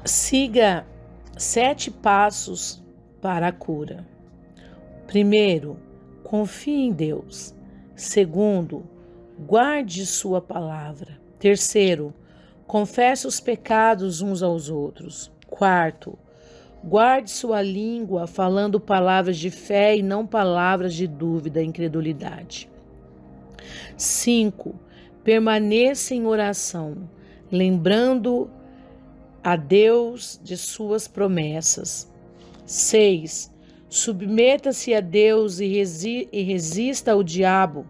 Siga 7 passos para a cura. Primeiro, confie em Deus. Segundo, guarde sua palavra. Terceiro, confesse os pecados uns aos outros. Quarto, guarde sua língua falando palavras de fé e não palavras de dúvida e incredulidade. 5. Permaneça em oração, lembrando a Deus de suas promessas. 6. Submeta-se a Deus e resista ao diabo.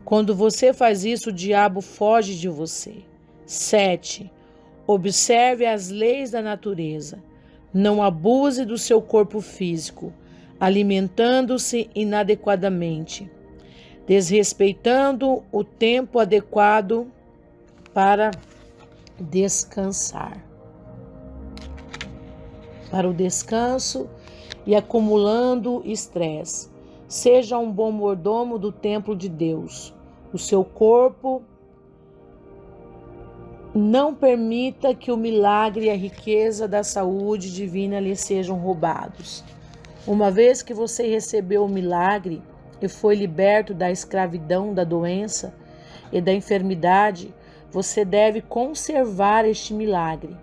Quando você faz isso, o diabo foge de você. 7. Observe as leis da natureza. Não abuse do seu corpo físico, alimentando-se inadequadamente, desrespeitando o tempo adequado para descansar. Para o descanso e acumulando estresse. Seja um bom mordomo do templo de Deus. O seu corpo não permita que o milagre e a riqueza da saúde divina lhe sejam roubados. Uma vez que você recebeu o milagre e foi liberto da escravidão, da doença e da enfermidade, você deve conservar este milagre.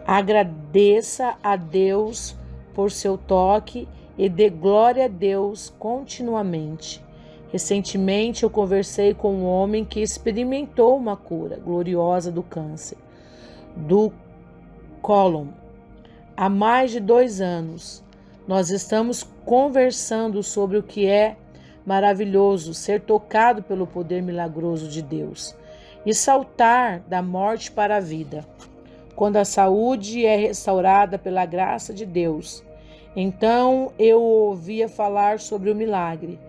Agradeça a Deus por seu toque e dê glória a Deus continuamente. Recentemente eu conversei com um homem que experimentou uma cura gloriosa do câncer do cólon há mais de 2 anos. Nós estamos conversando sobre o que é maravilhoso ser tocado pelo poder milagroso de Deus e saltar da morte para a vida. Quando a saúde é restaurada pela graça de Deus, então eu ouvia falar sobre o milagre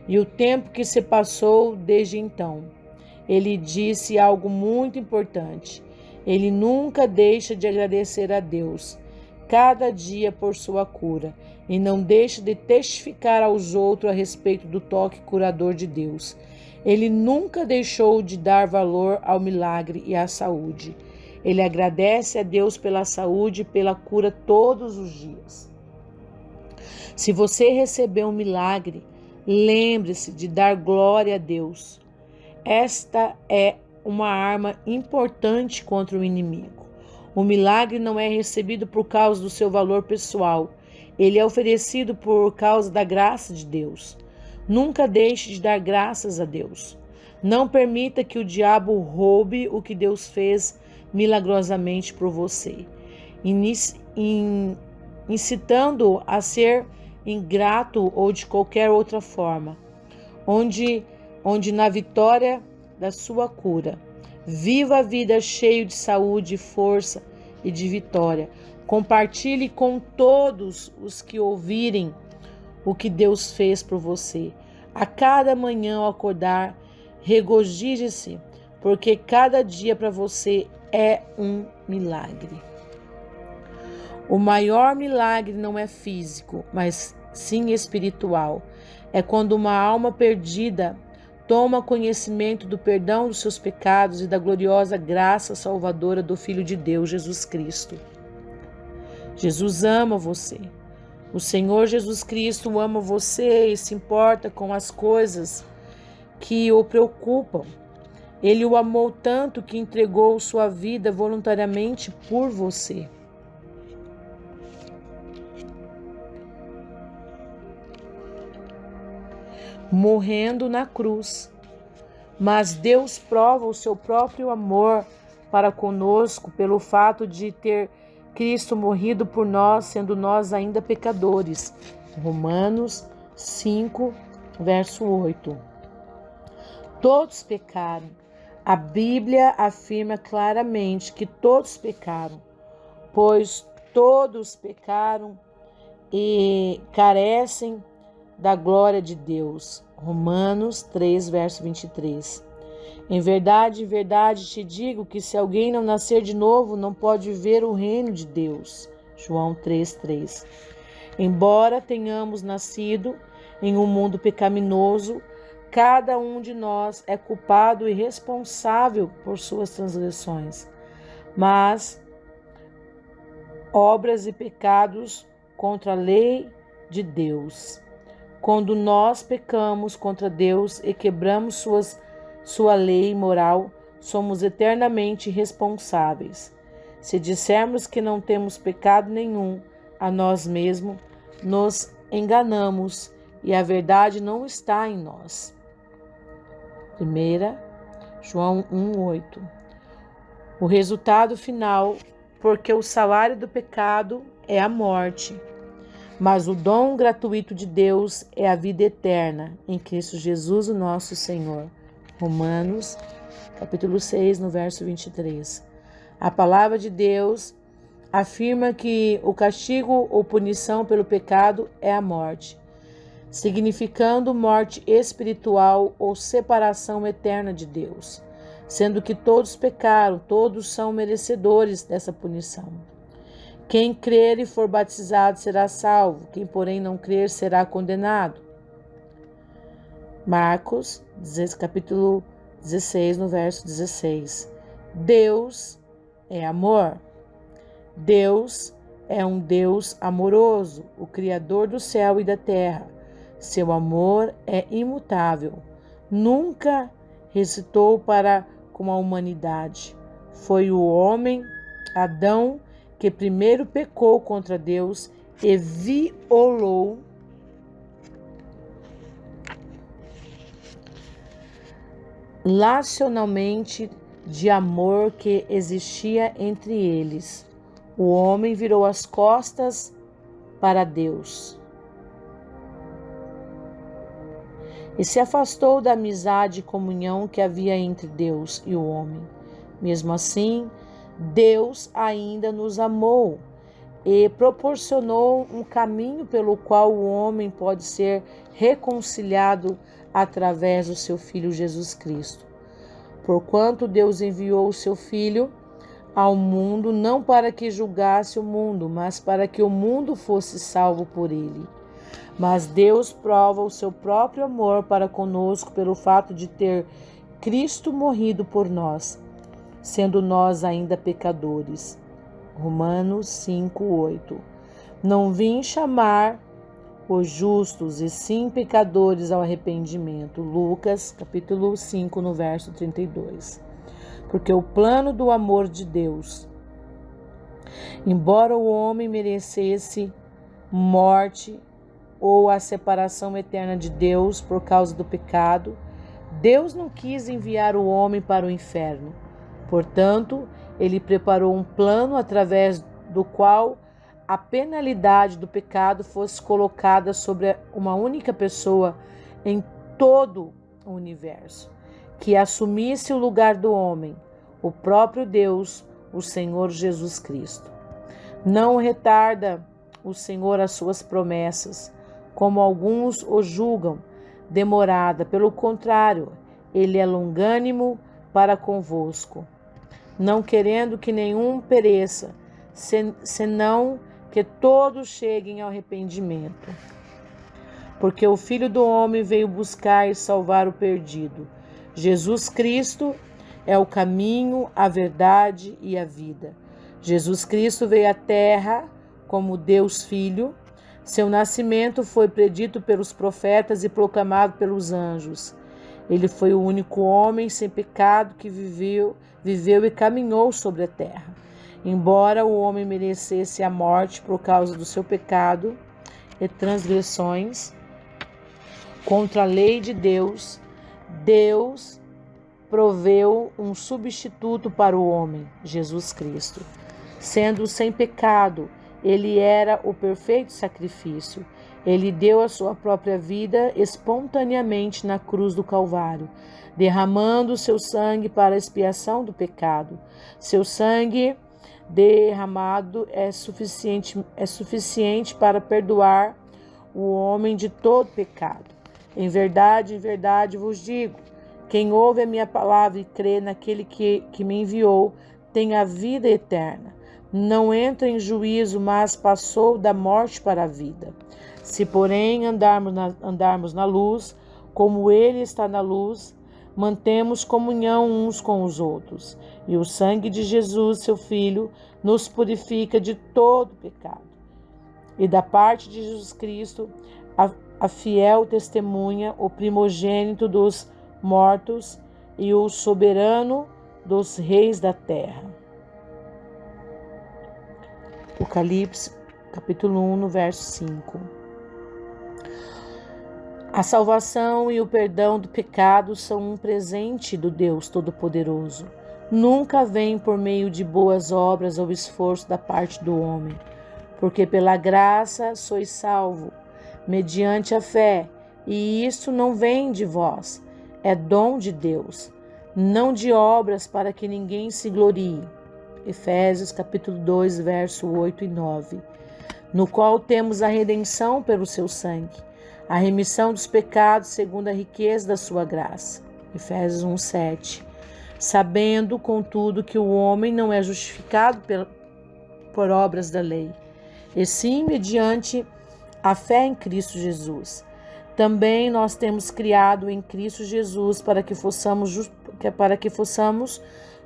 e o tempo que se passou desde então. Ele disse algo muito importante. Ele nunca deixa de agradecer a Deus cada dia por sua cura e não deixa de testificar aos outros a respeito do toque curador de Deus. Ele nunca deixou de dar valor ao milagre e à saúde. Ele agradece a Deus pela saúde e pela cura todos os dias. Se você recebeu um milagre, lembre-se de dar glória a Deus. Esta é uma arma importante contra o inimigo. O milagre não é recebido por causa do seu valor pessoal. Ele é oferecido por causa da graça de Deus. Nunca deixe de dar graças a Deus. Não permita que o diabo roube o que Deus fez milagrosamente por você, incitando-o a ser ingrato ou de qualquer outra forma, onde na vitória da sua cura. Viva a vida cheio de saúde, força e de vitória. Compartilhe com todos os que ouvirem o que Deus fez por você. A cada manhã ao acordar, regozije-se, porque cada dia para você é um milagre. O maior milagre não é físico, mas sim espiritual. É quando uma alma perdida toma conhecimento do perdão dos seus pecados e da gloriosa graça salvadora do Filho de Deus, Jesus Cristo. Jesus ama você. O Senhor Jesus Cristo ama você e se importa com as coisas que o preocupam. Ele o amou tanto que entregou sua vida voluntariamente por você. Morrendo na cruz. Mas Deus prova o seu próprio amor para conosco pelo fato de ter Cristo morrido por nós, sendo nós ainda pecadores. Romanos 5, verso 8. Todos pecaram. A Bíblia afirma claramente que todos pecaram, pois todos pecaram e carecem da glória de Deus. Romanos 3, verso 23. Em verdade te digo que se alguém não nascer de novo, não pode ver o reino de Deus. João 3, 3. Embora tenhamos nascido em um mundo pecaminoso, cada um de nós é culpado e responsável por suas transgressões. Mas obras e pecados contra a lei de Deus. Quando nós pecamos contra Deus e quebramos sua lei moral, somos eternamente responsáveis. Se dissermos que não temos pecado nenhum a nós mesmos, nos enganamos e a verdade não está em nós. 1 João 1,8. O resultado final, porque o salário do pecado é a morte, mas o dom gratuito de Deus é a vida eterna em Cristo Jesus, o nosso Senhor. Romanos, capítulo 6, no verso 23. A palavra de Deus afirma que o castigo ou punição pelo pecado é a morte, significando morte espiritual ou separação eterna de Deus, sendo que todos pecaram, todos são merecedores dessa punição. Quem crer e for batizado será salvo, quem porém não crer será condenado. Marcos, capítulo 16, no verso 16. Deus é amor. Deus é um Deus amoroso, o Criador do céu e da terra. Seu amor é imutável. Nunca hesitou para com a humanidade. Foi o homem, Adão, que primeiro pecou contra Deus e violou lacionalmente de amor que existia entre eles. O homem virou as costas para Deus e se afastou da amizade e comunhão que havia entre Deus e o homem. Mesmo assim, Deus ainda nos amou e proporcionou um caminho pelo qual o homem pode ser reconciliado através do seu Filho Jesus Cristo. Porquanto Deus enviou o seu Filho ao mundo não para que julgasse o mundo, mas para que o mundo fosse salvo por ele. Mas Deus prova o seu próprio amor para conosco pelo fato de ter Cristo morrido por nós, sendo nós ainda pecadores. Romanos 5:8. Não vim chamar os justos, e sim pecadores ao arrependimento. Lucas, capítulo 5, no verso 32. Porque o plano do amor de Deus, embora o homem merecesse morte ou a separação eterna de Deus por causa do pecado, Deus não quis enviar o homem para o inferno. Portanto, ele preparou um plano através do qual a penalidade do pecado fosse colocada sobre uma única pessoa em todo o universo, que assumisse o lugar do homem, o próprio Deus, o Senhor Jesus Cristo. Não retarda o Senhor as suas promessas, como alguns o julgam demorada. Pelo contrário, ele é longânimo para convosco, não querendo que nenhum pereça, senão que todos cheguem ao arrependimento. Porque o Filho do Homem veio buscar e salvar o perdido. Jesus Cristo é o caminho, a verdade e a vida. Jesus Cristo veio à terra como Deus Filho. Seu nascimento foi predito pelos profetas e proclamado pelos anjos. Ele foi o único homem sem pecado que viveu e caminhou sobre a terra. Embora o homem merecesse a morte por causa do seu pecado e transgressões contra a lei de Deus, Deus proveu um substituto para o homem, Jesus Cristo. Sendo sem pecado, ele era o perfeito sacrifício. Ele deu a sua própria vida espontaneamente na cruz do Calvário, derramando seu sangue para a expiação do pecado. Seu sangue derramado é suficiente para perdoar o homem de todo pecado. Em verdade vos digo, quem ouve a minha palavra e crê naquele que me enviou, tem a vida eterna. Não entra em juízo, mas passou da morte para a vida. Se, porém, andarmos na luz, como ele está na luz, mantemos comunhão uns com os outros, e o sangue de Jesus, seu Filho, nos purifica de todo pecado. E da parte de Jesus Cristo, a fiel testemunha, o primogênito dos mortos e o soberano dos reis da terra. Apocalipse, capítulo 1, no verso 5. A salvação e o perdão do pecado são um presente do Deus Todo-Poderoso. Nunca vem por meio de boas obras ou esforço da parte do homem, porque pela graça sois salvo, mediante a fé, e isso não vem de vós, é dom de Deus, não de obras para que ninguém se glorie. Efésios capítulo 2, verso 8 e 9. No qual temos a redenção pelo seu sangue, a remissão dos pecados segundo a riqueza da sua graça. Efésios 1, 7. Sabendo, contudo, que o homem não é justificado por obras da lei, e sim mediante a fé em Cristo Jesus. Também nós temos criado em Cristo Jesus para que fossamos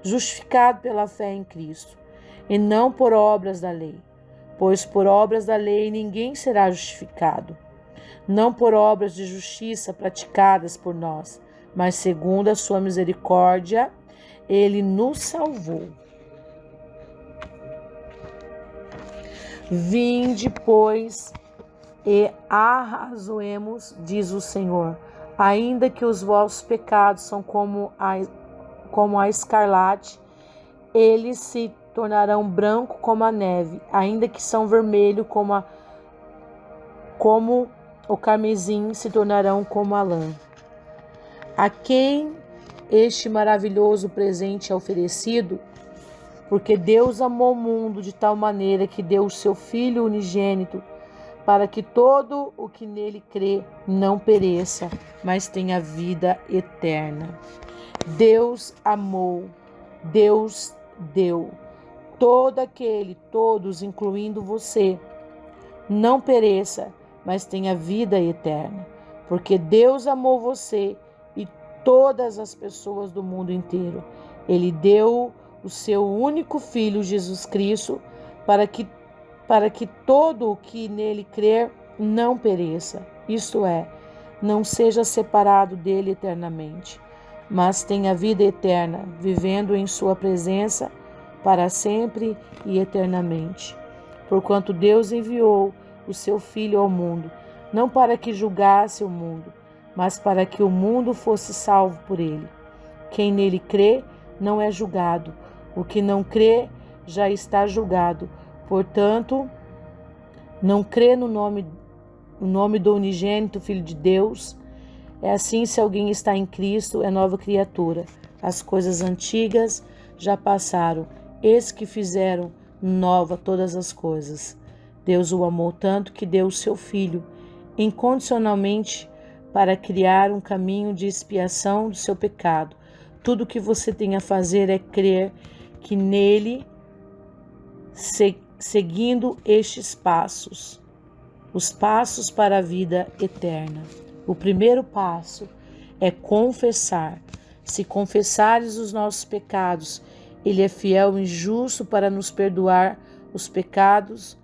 justificados pela fé em Cristo, e não por obras da lei. Pois por obras da lei ninguém será justificado, não por obras de justiça praticadas por nós, mas segundo a sua misericórdia, ele nos salvou. Vinde, pois, e arrazoemos, diz o Senhor, ainda que os vossos pecados são como a escarlate, eles se tornarão branco como a neve, ainda que são vermelho como o carmesim, se tornarão como a lã. A quem este maravilhoso presente é oferecido? Porque Deus amou o mundo de tal maneira que deu o seu Filho unigênito, para que todo o que nele crê não pereça, mas tenha vida eterna. Deus amou, Deus deu. Todos, incluindo você, não pereça, mas tenha vida eterna. Porque Deus amou você e todas as pessoas do mundo inteiro. Ele deu o seu único Filho, Jesus Cristo, para que todo o que nele crer não pereça, isto é, não seja separado dele eternamente, mas tenha vida eterna, vivendo em sua presença para sempre e eternamente. Porquanto Deus enviou o seu Filho ao mundo, não para que julgasse o mundo, mas para que o mundo fosse salvo por ele. Quem nele crê não é julgado, o que não crê já está julgado. Portanto, não crê no nome do unigênito Filho de Deus. É assim, se alguém está em Cristo, é nova criatura. As coisas antigas já passaram, eis que fizeram nova todas as coisas. Deus o amou tanto que deu o seu Filho incondicionalmente para criar um caminho de expiação do seu pecado. Tudo o que você tem a fazer é crer que nele, seguindo estes passos, os passos para a vida eterna. O primeiro passo é confessar. Se confessares os nossos pecados, ele é fiel e justo para nos perdoar os pecados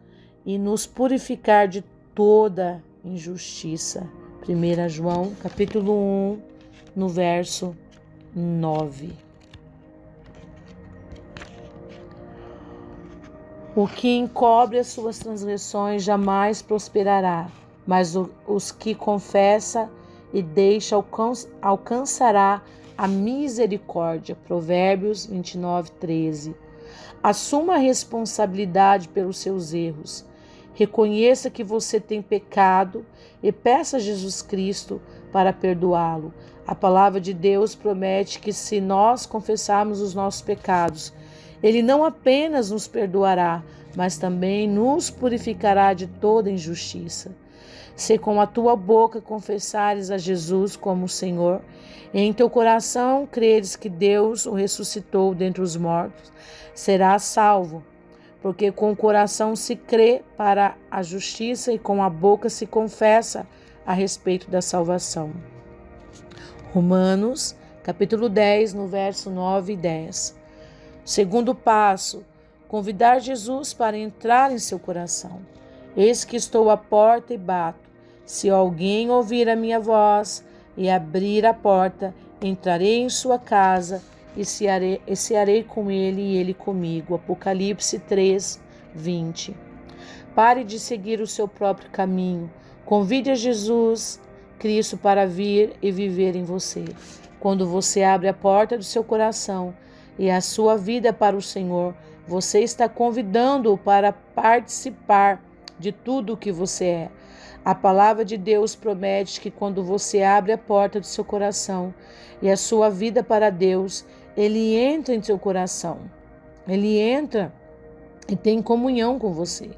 e nos purificar de toda injustiça. 1 João, capítulo 1, no verso 9. O que encobre as suas transgressões jamais prosperará, mas os que confessa e deixa alcançará a misericórdia. Provérbios 29, 13. Assuma a responsabilidade pelos seus erros. Reconheça que você tem pecado e peça a Jesus Cristo para perdoá-lo. A palavra de Deus promete que se nós confessarmos os nossos pecados, ele não apenas nos perdoará, mas também nos purificará de toda injustiça. Se com a tua boca confessares a Jesus como Senhor, e em teu coração creres que Deus o ressuscitou dentre os mortos, serás salvo. Porque com o coração se crê para a justiça e com a boca se confessa a respeito da salvação. Romanos, capítulo 10, no verso 9 e 10. Segundo passo, convidar Jesus para entrar em seu coração. Eis que estou à porta e bato. Se alguém ouvir a minha voz e abrir a porta, entrarei em sua casa e cearei com ele e ele comigo. Apocalipse 3, 20. Pare de seguir o seu próprio caminho. Convide a Jesus Cristo para vir e viver em você. Quando você abre a porta do seu coração e a sua vida para o Senhor, você está convidando-o para participar de tudo o que você é. A palavra de Deus promete que quando você abre a porta do seu coração e a sua vida para Deus, Ele entra em seu coração. Ele entra e tem comunhão com você.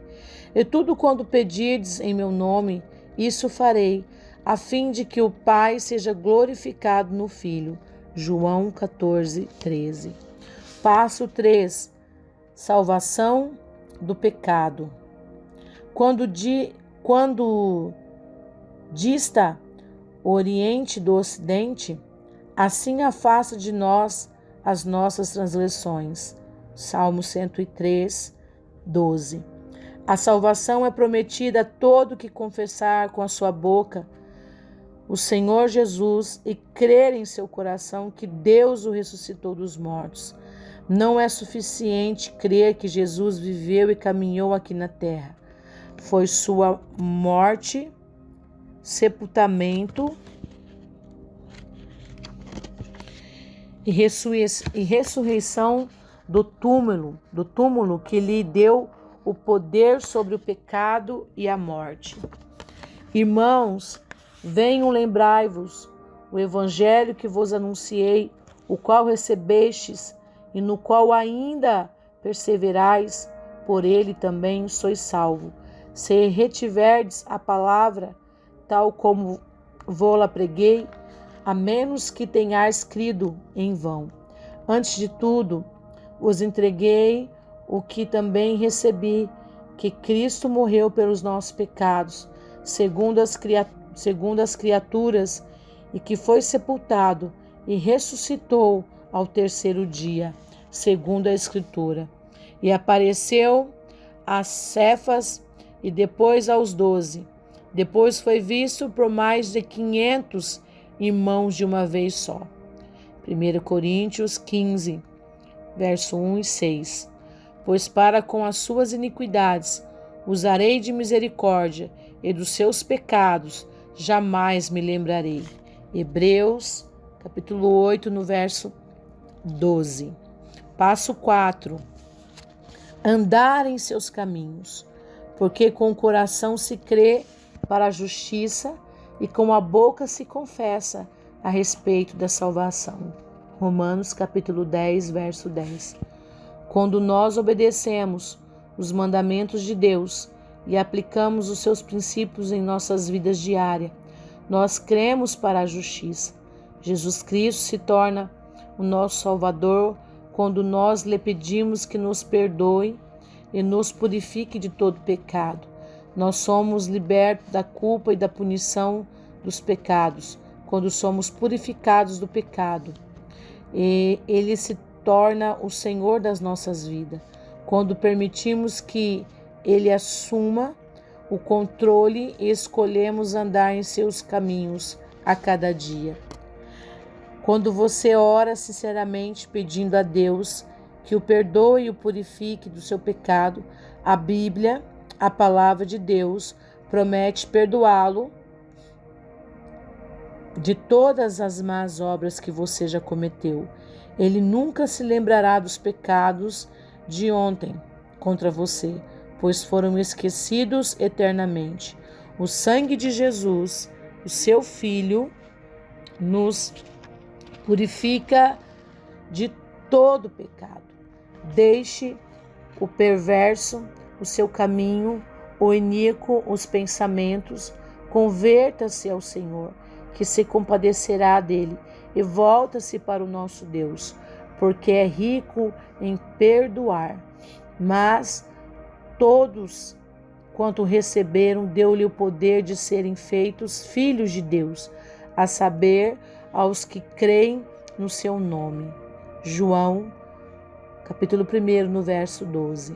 E tudo quanto pedirdes em meu nome, isso farei, a fim de que o Pai seja glorificado no Filho. João 14, 13. Passo 3. Salvação do pecado. Quando dista o Oriente do Ocidente, assim afasta de nós as nossas transgressões. Salmo 103, 12. A salvação é prometida a todo que confessar com a sua boca o Senhor Jesus e crer em seu coração que Deus o ressuscitou dos mortos. Não é suficiente crer que Jesus viveu e caminhou aqui na terra. Foi sua morte, sepultamento e ressurreição do túmulo que lhe deu o poder sobre o pecado e a morte. Irmãos, venham, lembrai-vos o evangelho que vos anunciei, o qual recebestes e no qual ainda perseverais, por ele também sois salvo. Se retiverdes a palavra, tal como vô-la preguei, a menos que tenhais crido em vão. Antes de tudo, vos entreguei o que também recebi, que Cristo morreu pelos nossos pecados, segundo as criaturas, e que foi sepultado e ressuscitou ao terceiro dia, segundo a Escritura. E apareceu a Cefas e depois aos 12. Depois foi visto por mais de 500 irmãos de uma vez só. 1 Coríntios 15, verso 1 e 6. Pois para com as suas iniquidades usarei de misericórdia, e dos seus pecados jamais me lembrarei. Hebreus, capítulo 8, no verso 12. Passo 4. Andar em seus caminhos, porque com o coração se crê para a justiça e com a boca se confessa a respeito da salvação. Romanos, capítulo 10, verso 10. Quando nós obedecemos os mandamentos de Deus e aplicamos os seus princípios em nossas vidas diárias, nós cremos para a justiça. Jesus Cristo se torna o nosso Salvador quando nós lhe pedimos que nos perdoe e nos purifique de todo pecado. Nós somos libertos da culpa e da punição dos pecados quando somos purificados do pecado. E Ele se torna o Senhor das nossas vidas, quando permitimos que Ele assuma o controle e escolhemos andar em seus caminhos a cada dia. Quando você ora sinceramente pedindo a Deus que o perdoe e o purifique do seu pecado, a Bíblia, a palavra de Deus, promete perdoá-lo de todas as más obras que você já cometeu. Ele nunca se lembrará dos pecados de ontem contra você, pois foram esquecidos eternamente. O sangue de Jesus, o seu Filho, nos purifica de todo pecado. Deixe o perverso o seu caminho, o iníquo os pensamentos, converta-se ao Senhor, que se compadecerá dele, e volta-se para o nosso Deus, porque é rico em perdoar. Mas todos quanto receberam, deu-lhe o poder de serem feitos filhos de Deus, a saber, aos que creem no seu nome. João, capítulo 1, no verso 12.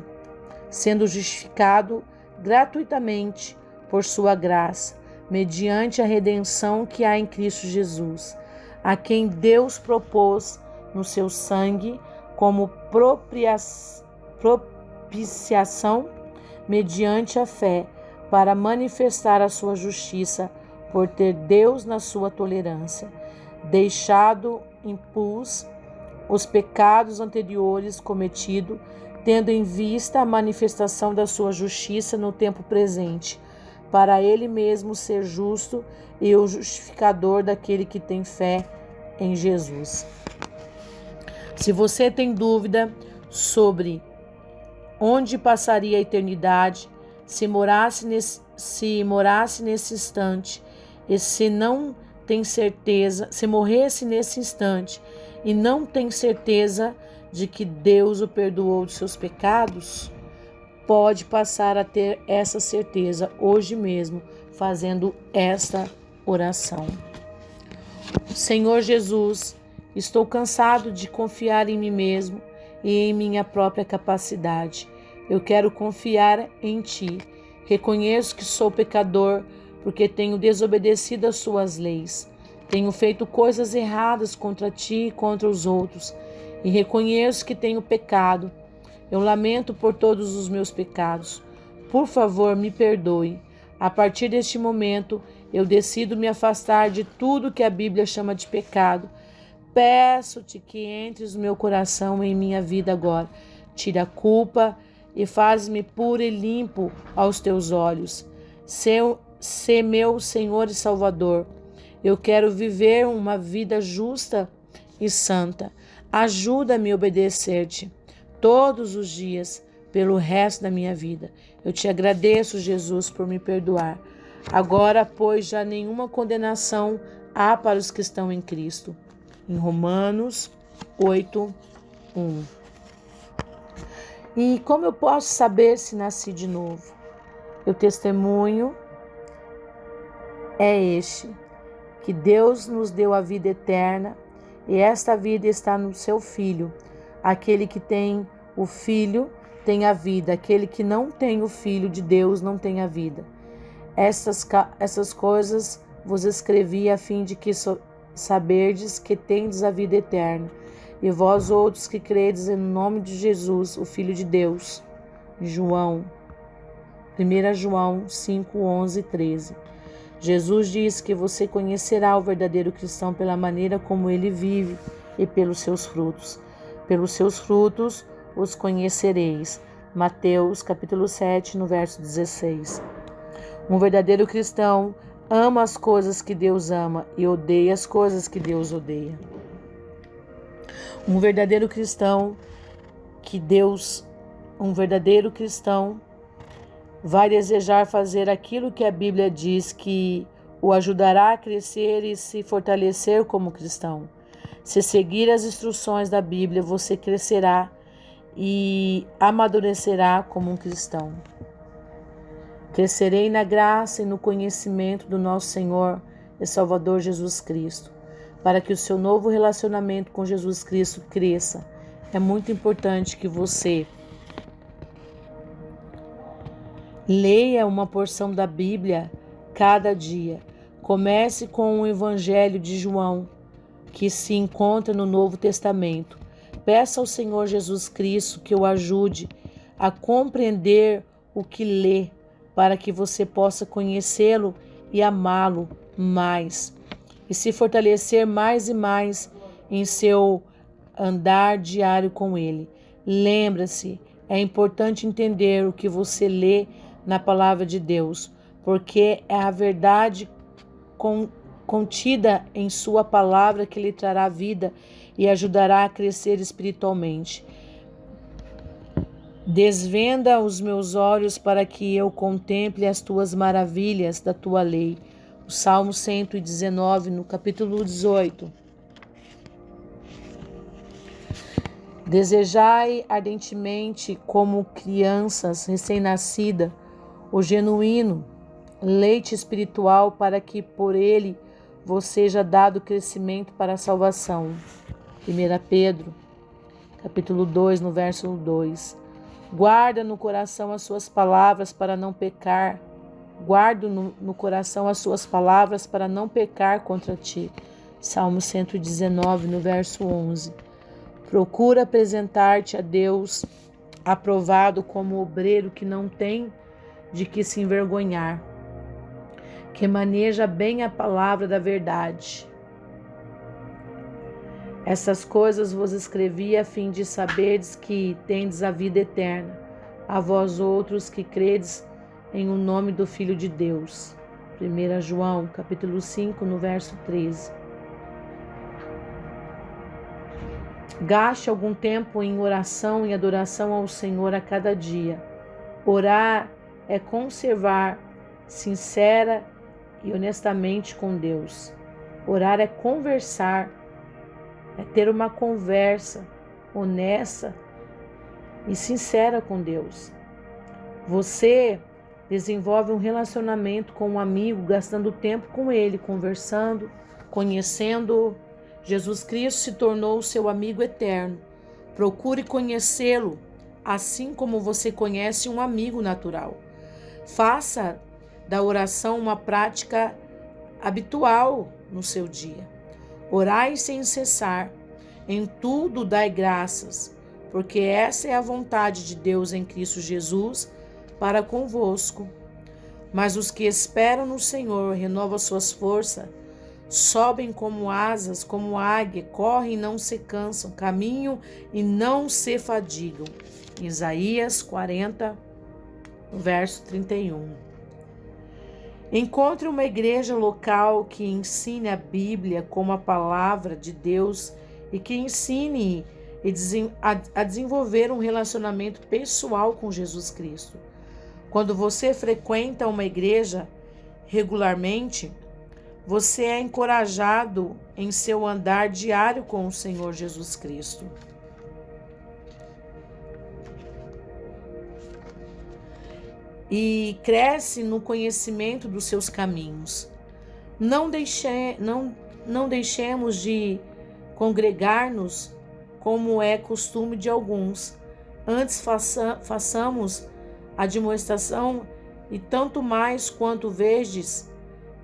Sendo justificado gratuitamente por sua graça, mediante a redenção que há em Cristo Jesus, a quem Deus propôs no seu sangue como propiciação mediante a fé, para manifestar a sua justiça, por ter Deus na sua tolerância deixado impunes os pecados anteriores cometidos, tendo em vista a manifestação da sua justiça no tempo presente, para ele mesmo ser justo e o justificador daquele que tem fé em Jesus. Se você tem dúvida sobre onde passaria a eternidade, se morasse nesse instante, e se não tem certeza, se morresse nesse instante e não tem certeza de que Deus o perdoou dos seus pecados, pode passar a ter essa certeza hoje mesmo, fazendo esta oração. Senhor Jesus, estou cansado de confiar em mim mesmo e em minha própria capacidade. Eu quero confiar em Ti. Reconheço que sou pecador porque tenho desobedecido às Suas leis. Tenho feito coisas erradas contra Ti e contra os outros. E reconheço que tenho pecado. Eu lamento por todos os meus pecados. Por favor, me perdoe. A partir deste momento, eu decido me afastar de tudo que a Bíblia chama de pecado. Peço-te que entres no meu coração e em minha vida agora. Tira a culpa e faz-me puro e limpo aos teus olhos. Sê meu Senhor e Salvador. Eu quero viver uma vida justa e santa. Ajuda-me a obedecer-te todos os dias pelo resto da minha vida. Eu te agradeço, Jesus, por me perdoar. Agora, pois, já nenhuma condenação há para os que estão em Cristo. Em Romanos 8, 1. E como eu posso saber se nasci de novo? O testemunho é este, que Deus nos deu a vida eterna e esta vida está no seu Filho. Aquele que tem o Filho tem a vida, aquele que não tem o Filho de Deus não tem a vida. Essas coisas vos escrevi a fim de que saberdes que tendes a vida eterna. E vós outros que credes em nome de Jesus, o Filho de Deus. 1 João 5, 11 e 13. Jesus diz que você conhecerá o verdadeiro cristão pela maneira como ele vive e pelos seus frutos. Pelos seus frutos os conhecereis. Mateus capítulo 7, no verso 16. Um verdadeiro cristão ama as coisas que Deus ama e odeia as coisas que Deus odeia. Um verdadeiro cristão vai desejar fazer aquilo que a Bíblia diz que o ajudará a crescer e se fortalecer como cristão. Se seguir as instruções da Bíblia, você crescerá e amadurecerá como um cristão. Crescerei na graça e no conhecimento do nosso Senhor e Salvador Jesus Cristo. Para que o seu novo relacionamento com Jesus Cristo cresça, é muito importante que você leia uma porção da Bíblia cada dia. Comece com o Evangelho de João, que se encontra no Novo Testamento. Peça ao Senhor Jesus Cristo que o ajude a compreender o que lê, para que você possa conhecê-lo e amá-lo mais, e se fortalecer mais e mais em seu andar diário com Ele. Lembra-se, é importante entender o que você lê na Palavra de Deus, porque é a verdade contida em sua palavra que lhe trará vida e ajudará a crescer espiritualmente. Desvenda os meus olhos para que eu contemple as tuas maravilhas da tua lei. O Salmo 119, no capítulo 18. Desejai ardentemente, como crianças recém-nascidas, o genuíno leite espiritual, para que por ele vos seja dado crescimento para a salvação. 1 Pedro, capítulo 2, no verso 2. Guarda no coração as suas palavras para não pecar. Guardo no coração as suas palavras para não pecar contra ti. Salmo 119, no verso 11. Procura apresentar-te a Deus aprovado como obreiro que não tem de que se envergonhar, que maneja bem a palavra da verdade. Essas coisas vos escrevi a fim de saberdes que tendes a vida eterna, a vós outros que credes em o nome do Filho de Deus. 1 João, capítulo 5, no verso 13. Gaste algum tempo em oração e adoração ao Senhor a cada dia. Orar é conservar sincera e honestamente com Deus. Orar é conversar, é ter uma conversa honesta e sincera com Deus. Você desenvolve um relacionamento com um amigo, gastando tempo com ele, conversando, conhecendo-o. Jesus Cristo se tornou seu amigo eterno. Procure conhecê-lo, assim como você conhece um amigo natural. Faça da oração uma prática habitual no seu dia. Orai sem cessar. Em tudo dai graças, porque essa é a vontade de Deus em Cristo Jesus para convosco. Mas os que esperam no Senhor renovam suas forças, sobem como asas, como águia, correm e não se cansam, caminham e não se fadigam. Isaías 40, verso 31. Encontre uma igreja local que ensine a Bíblia como a palavra de Deus e que ensine a desenvolver um relacionamento pessoal com Jesus Cristo. Quando você frequenta uma igreja regularmente, você é encorajado em seu andar diário com o Senhor Jesus Cristo. E cresce no conhecimento dos seus caminhos. Não deixemos de congregar-nos como é costume de alguns. Antes façamos a demonstração, e tanto mais quanto vedes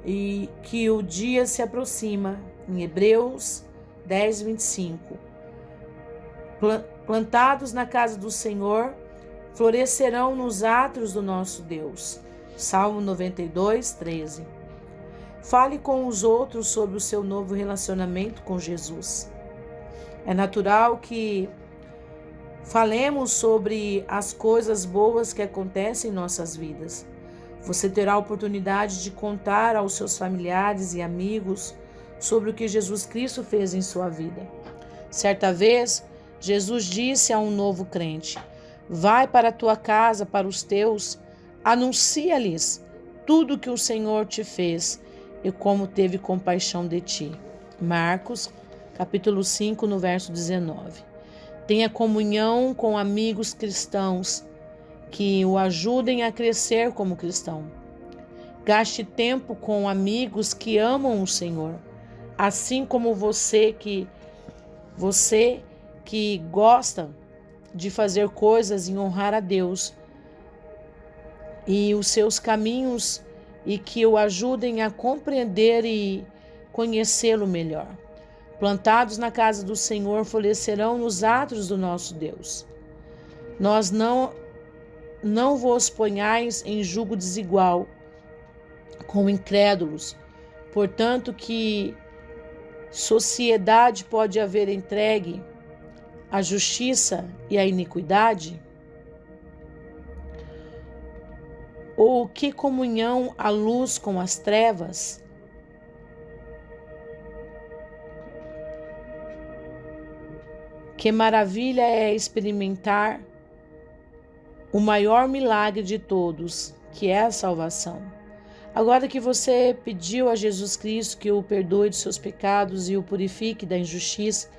e que o dia se aproxima. Em Hebreus 10, 25. Plantados na casa do Senhor, florescerão nos átrios do nosso Deus. Salmo 92, 13. Fale com os outros sobre o seu novo relacionamento com Jesus. É natural que falemos sobre as coisas boas que acontecem em nossas vidas. Você terá a oportunidade de contar aos seus familiares e amigos sobre o que Jesus Cristo fez em sua vida. Certa vez, Jesus disse a um novo crente: vai para a tua casa, para os teus, anuncia-lhes tudo o que o Senhor te fez e como teve compaixão de ti. Marcos, capítulo 5, no verso 19. Tenha comunhão com amigos cristãos que o ajudem a crescer como cristão. Gaste tempo com amigos que amam o Senhor, assim como você que gosta de fazer coisas em honrar a Deus e os seus caminhos e que o ajudem a compreender e conhecê-lo melhor. Plantados na casa do Senhor, florescerão nos átrios do nosso Deus. Nós não vos ponhais em julgo desigual com incrédulos, portanto que sociedade pode haver entregue a justiça e a iniquidade? Ou que comunhão a luz com as trevas? Que maravilha é experimentar o maior milagre de todos, que é a salvação. Agora que você pediu a Jesus Cristo que o perdoe de seus pecados e o purifique da injustiça,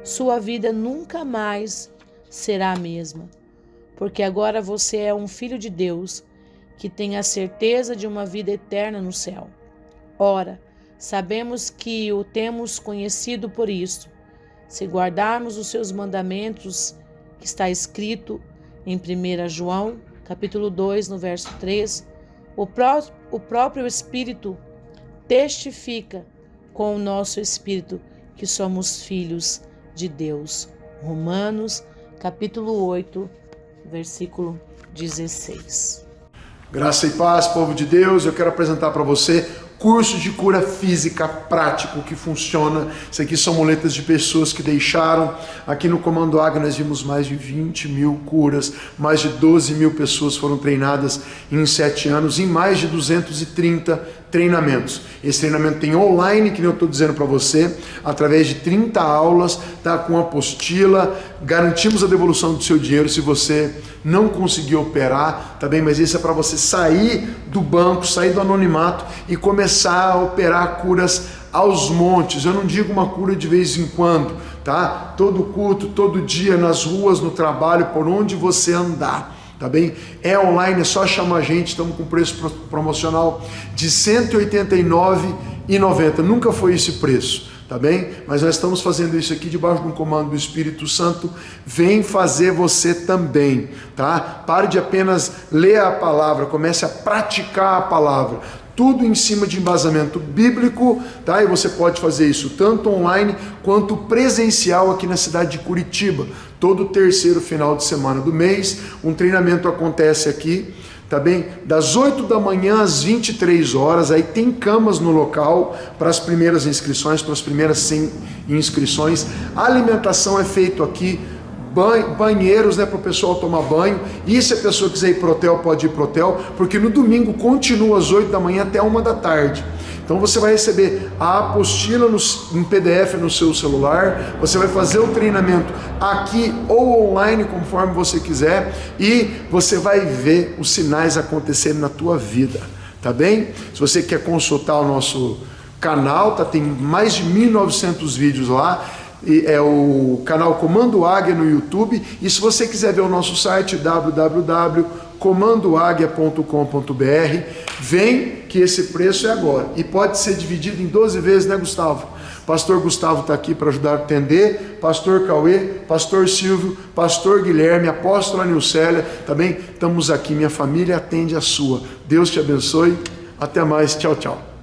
sua vida nunca mais será a mesma, porque agora você é um filho de Deus que tem a certeza de uma vida eterna no céu. Ora, sabemos que o temos conhecido por isto, se guardarmos os seus mandamentos, que está escrito em 1 João, capítulo 2, no verso 3, o próprio Espírito testifica com o nosso espírito que somos filhos de Deus. Romanos, capítulo 8, versículo 16. Graça e paz, povo de Deus. Eu quero apresentar para você curso de cura física prático que funciona. Isso aqui são muletas de pessoas que deixaram. Aqui no Comando Águia nós vimos mais de 20 mil curas, mais de 12 mil pessoas foram treinadas em 7 anos, em mais de 230 treinamentos. Esse treinamento tem online, que nem eu estou dizendo para você, através de 30 aulas, tá? Com apostila, garantimos a devolução do seu dinheiro se você não conseguir operar, tá bem? Mas isso é para você sair do banco, sair do anonimato e começar a operar curas aos montes. Eu não digo uma cura de vez em quando, tá? Todo culto, todo dia, nas ruas, no trabalho, por onde você andar. Tá bem? É online, é só chamar a gente, estamos com preço promocional de R$ 189,90. Nunca foi esse preço, tá bem? Mas nós estamos fazendo isso aqui debaixo de um comando do Espírito Santo. Vem fazer você também, tá? Pare de apenas ler a palavra, comece a praticar a palavra. Tudo em cima de embasamento bíblico, tá? E você pode fazer isso tanto online quanto presencial aqui na cidade de Curitiba. Todo terceiro final de semana do mês, um treinamento acontece aqui, tá bem? Das 8 da manhã às 23 horas, aí tem camas no local para as primeiras inscrições, para as primeiras 100 inscrições. A alimentação é feita aqui, banheiros, né, para o pessoal tomar banho, e se a pessoa quiser ir pro hotel, pode ir pro hotel, porque no domingo continua às 8 da manhã até 1 da tarde. Então você vai receber a apostila em PDF no seu celular, você vai fazer o treinamento aqui ou online, conforme você quiser, e você vai ver os sinais acontecerem na tua vida, tá bem? Se você quer consultar o nosso canal, tá, tem mais de 1.900 vídeos lá, é o canal Comando Águia no YouTube, e se você quiser ver o nosso site www.comandoaguia.com.br, vem que esse preço é agora, e pode ser dividido em 12 vezes, né, Gustavo? Pastor Gustavo está aqui para ajudar a atender, Pastor Cauê, Pastor Silvio, Pastor Guilherme, Apóstola Nilcélia, também estamos aqui, minha família atende a sua. Deus te abençoe, até mais, tchau, tchau.